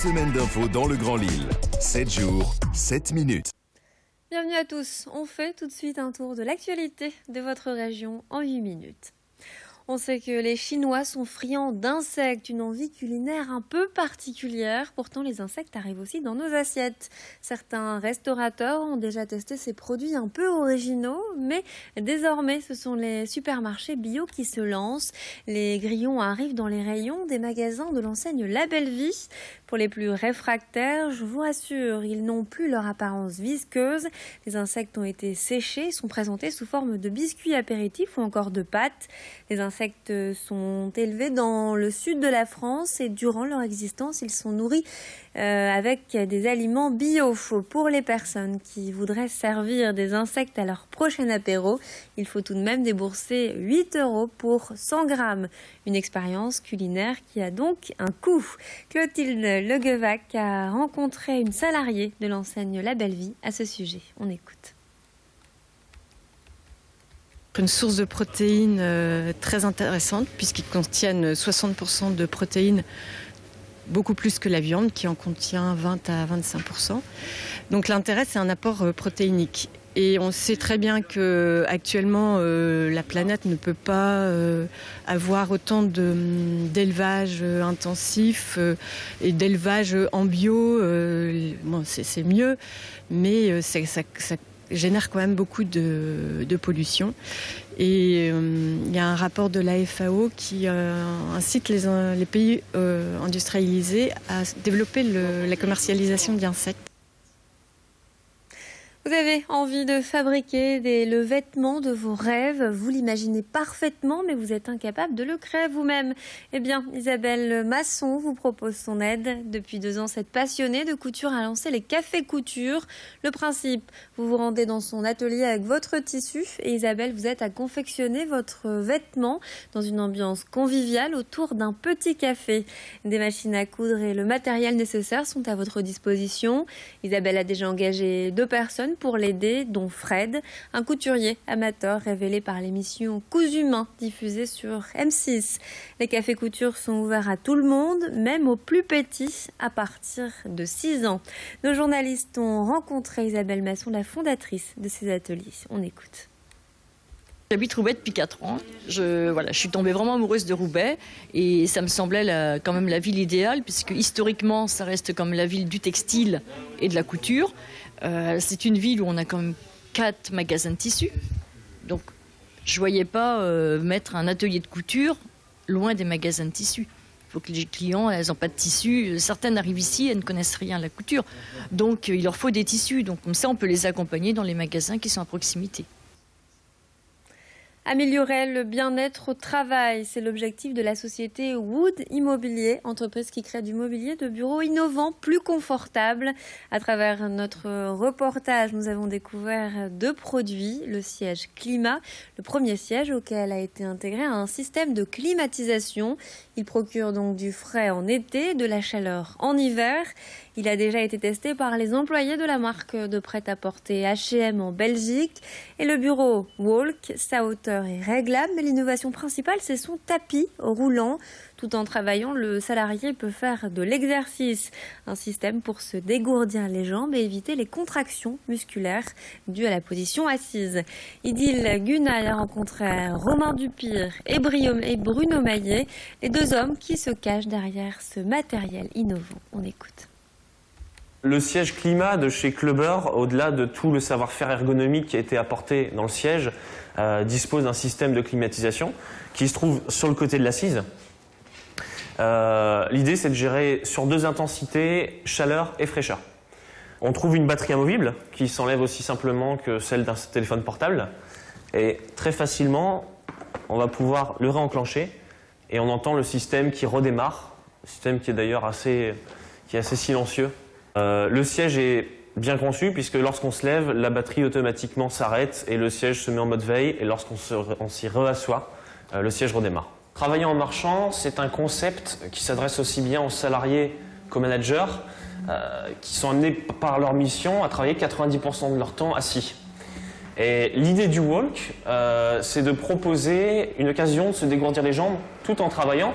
semaines d'infos dans le Grand Lille. 7 jours, 7 minutes. Bienvenue à tous. On fait tout de suite un tour de l'actualité de votre région en 8 minutes. On sait que les Chinois sont friands d'insectes, une envie culinaire un peu particulière. Pourtant, les insectes arrivent aussi dans nos assiettes. Certains restaurateurs ont déjà testé ces produits un peu originaux, mais désormais, ce sont les supermarchés bio qui se lancent. Les grillons arrivent dans les rayons des magasins de l'enseigne La Belle Vie. Pour les plus réfractaires, je vous rassure, ils n'ont plus leur apparence visqueuse. Les insectes ont été séchés, sont présentés sous forme de biscuits apéritifs ou encore de pâtes. Les insectes sont élevés dans le sud de la France et durant leur existence, ils sont nourris avec des aliments bio. Pour les personnes qui voudraient servir des insectes à leur prochain apéro, il faut tout de même débourser 8 € pour 100 grammes. Une expérience culinaire qui a donc un coût. Clotilde Leguevac a rencontré une salariée de l'enseigne La Belle Vie à ce sujet. On écoute. Une source de protéines très intéressante puisqu'ils contiennent 60% de protéines, beaucoup plus que la viande qui en contient 20 à 25%. Donc l'intérêt, c'est un apport protéinique. Et on sait très bien qu'actuellement, la planète ne peut pas avoir autant d'élevage intensif et d'élevage en bio. Bon, c'est mieux, mais ça génère quand même beaucoup de pollution. Et il y a un rapport de la FAO qui incite les pays industrialisés à développer la commercialisation d'insectes. Vous avez envie de fabriquer le vêtement de vos rêves, vous l'imaginez parfaitement, mais vous êtes incapable de le créer vous-même. Eh bien, Isabelle Masson vous propose son aide. Depuis 2 ans, cette passionnée de couture a lancé les cafés couture. Le principe, vous vous rendez dans son atelier avec votre tissu et Isabelle vous aide à confectionner votre vêtement dans une ambiance conviviale autour d'un petit café. Des machines à coudre et le matériel nécessaire sont à votre disposition. Isabelle a déjà engagé 2 personnes pour l'aider, dont Fred, un couturier amateur révélé par l'émission Cousu Main diffusée sur M6. Les cafés couture sont ouverts à tout le monde, même aux plus petits, à partir de 6 ans. Nos journalistes ont rencontré Isabelle Masson, la fondatrice de ces ateliers. On écoute. J'habite Roubaix depuis 4 ans. Je suis tombée vraiment amoureuse de Roubaix et ça me semblait quand même la ville idéale puisque historiquement, ça reste comme la ville du textile et de la couture. C'est une ville où on a quand même 4 magasins de tissus. Donc, je ne voyais pas mettre un atelier de couture loin des magasins de tissus. Il faut que les clients, elles n'ont pas de tissus. Certaines arrivent ici, elles ne connaissent rien à la couture. Donc, il leur faut des tissus. Donc, comme ça, on peut les accompagner dans les magasins qui sont à proximité. Améliorer le bien-être au travail, c'est l'objectif de la société Wood Immobilier, entreprise qui crée du mobilier de bureau innovant, plus confortable. À travers notre reportage, nous avons découvert 2 produits. Le siège climat, le premier siège auquel a été intégré un système de climatisation. Il procure donc du frais en été, de la chaleur en hiver. Il a déjà été testé par les employés de la marque de prêt-à-porter H&M en Belgique. Et le bureau Walk, sa hauteur est réglable, mais l'innovation principale, c'est son tapis roulant. Tout en travaillant, le salarié peut faire de l'exercice. Un système pour se dégourdir les jambes et éviter les contractions musculaires dues à la position assise. Idil Gunal a rencontré Romain Dupire et Bruno Maillet, les 2 hommes qui se cachent derrière ce matériel innovant. On écoute. Le siège climat de chez Clubber, au-delà de tout le savoir-faire ergonomique qui a été apporté dans le siège, dispose d'un système de climatisation qui se trouve sur le côté de l'assise. L'idée, c'est de gérer sur 2 intensités, chaleur et fraîcheur. On trouve une batterie amovible qui s'enlève aussi simplement que celle d'un téléphone portable. Et très facilement, on va pouvoir le réenclencher et on entend le système qui redémarre, un système qui est d'ailleurs assez silencieux. Le siège est bien conçu puisque lorsqu'on se lève, la batterie automatiquement s'arrête et le siège se met en mode veille et lorsqu'on s'y réassoit, le siège redémarre. Travailler en marchant, c'est un concept qui s'adresse aussi bien aux salariés qu'aux managers qui sont amenés par leur mission à travailler 90% de leur temps assis. Et l'idée du walk, c'est de proposer une occasion de se dégourdir les jambes tout en travaillant.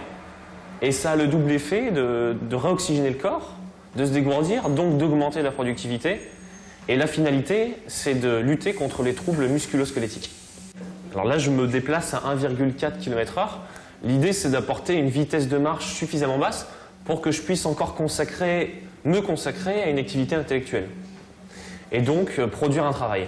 Et ça a le double effet de réoxygéner le corps de se dégourdir, donc d'augmenter la productivité. Et la finalité, c'est de lutter contre les troubles musculo-squelettiques. Alors là, je me déplace à 1,4 km/h. L'idée, c'est d'apporter une vitesse de marche suffisamment basse pour que je puisse encore me consacrer à une activité intellectuelle. Et donc, produire un travail.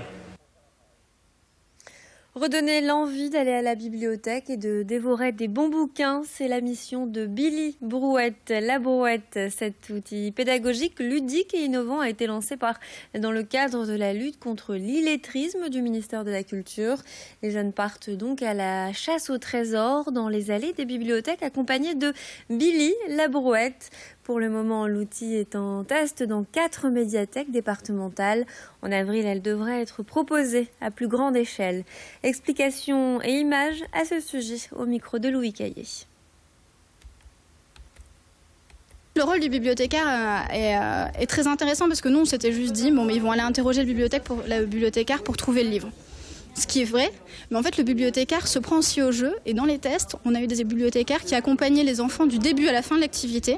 Redonner l'envie d'aller à la bibliothèque et de dévorer des bons bouquins, c'est la mission de Billy Brouette. La Brouette, cet outil pédagogique, ludique et innovant a été lancé dans le cadre de la lutte contre l'illettrisme du ministère de la Culture. Les jeunes partent donc à la chasse au trésor dans les allées des bibliothèques accompagnés de Billy La Brouette. Pour le moment, l'outil est en test dans 4 médiathèques départementales. En avril, elle devrait être proposée à plus grande échelle. Explications et images à ce sujet au micro de Louis Caillé. Le rôle du bibliothécaire est très intéressant parce que nous, on s'était juste dit, bon, mais ils vont aller interroger le bibliothécaire pour trouver le livre. Ce qui est vrai, mais en fait le bibliothécaire se prend aussi au jeu et dans les tests, on a eu des bibliothécaires qui accompagnaient les enfants du début à la fin de l'activité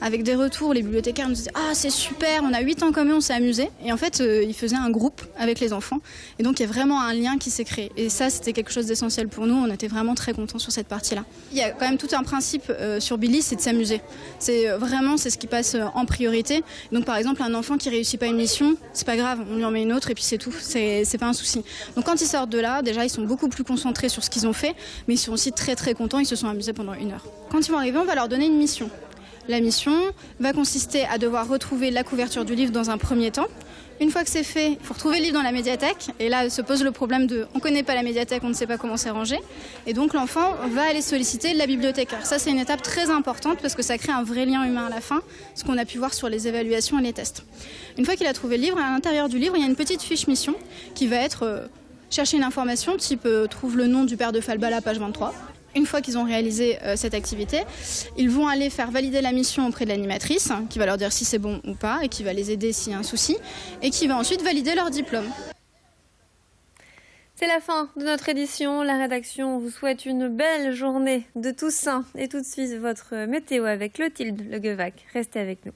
avec des retours. Les bibliothécaires nous disaient « Ah, c'est super, on a 8 ans comme eux, on s'est amusé ». Et en fait, ils faisaient un groupe avec les enfants et donc il y a vraiment un lien qui s'est créé. Et ça, c'était quelque chose d'essentiel pour nous, on était vraiment très contents sur cette partie-là. Il y a quand même tout un principe sur Billy, c'est de s'amuser. C'est ce qui passe en priorité. Donc par exemple, un enfant qui réussit pas une mission, c'est pas grave, on lui en met une autre et puis c'est tout, c'est pas un souci. Donc quand ils sortent de là, déjà ils sont beaucoup plus concentrés sur ce qu'ils ont fait, mais ils sont aussi très très contents, ils se sont amusés pendant 1 heure. Quand ils vont arriver, on va leur donner une mission. La mission va consister à devoir retrouver la couverture du livre dans un premier temps. Une fois que c'est fait, il faut retrouver le livre dans la médiathèque. Et là se pose le problème de on ne connaît pas la médiathèque, on ne sait pas comment c'est rangé. Et donc l'enfant va aller solliciter la bibliothécaire. Ça, c'est une étape très importante parce que ça crée un vrai lien humain à la fin, ce qu'on a pu voir sur les évaluations et les tests. Une fois qu'il a trouvé le livre, à l'intérieur du livre, il y a une petite fiche mission qui va être chercher une information type trouve le nom du père de Falbala, page 23. Une fois qu'ils ont réalisé cette activité, ils vont aller faire valider la mission auprès de l'animatrice, qui va leur dire si c'est bon ou pas, et qui va les aider s'il y a un souci, et qui va ensuite valider leur diplôme. C'est la fin de notre édition. La rédaction vous souhaite une belle journée de Toussaint. Et tout de suite, votre météo avec Clotilde Le Guevac. Restez avec nous.